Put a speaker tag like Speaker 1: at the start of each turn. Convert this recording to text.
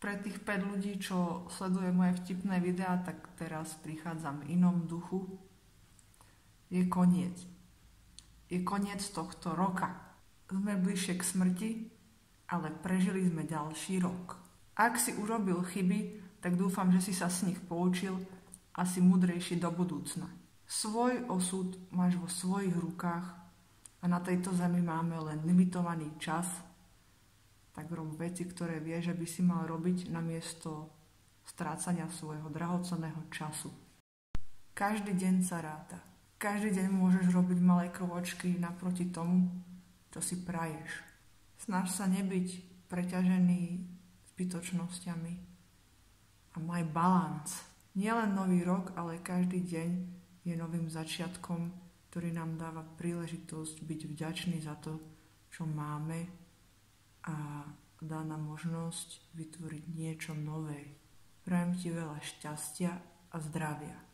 Speaker 1: pre tých 5 ľudí, čo sleduje moje vtipné videá, tak teraz prichádzam v inom duchu. Je koniec. Je koniec tohto roka. Sme bližšie k smrti, ale prežili sme ďalší rok. Ak si urobil chyby, tak dúfam, že si sa z nich poučil a si múdrejší do budúcna. Svoj osud máš vo svojich rukách a na tejto zemi máme len limitovaný čas, tak rob veci, ktoré vieš, že by si mal robiť namiesto strácania svojho drahocenného času. Každý deň sa ráta. Každý deň môžeš robiť malé krovočky naproti tomu, čo si praješ. Snaž sa nebyť preťažený zbytočnosťami a maj balans. Nielen nový rok, ale každý deň je novým začiatkom, ktorý nám dáva príležitosť byť vďačný za to, čo máme, a dá nám možnosť vytvoriť niečo nové. Prajem ti veľa šťastia a zdravia.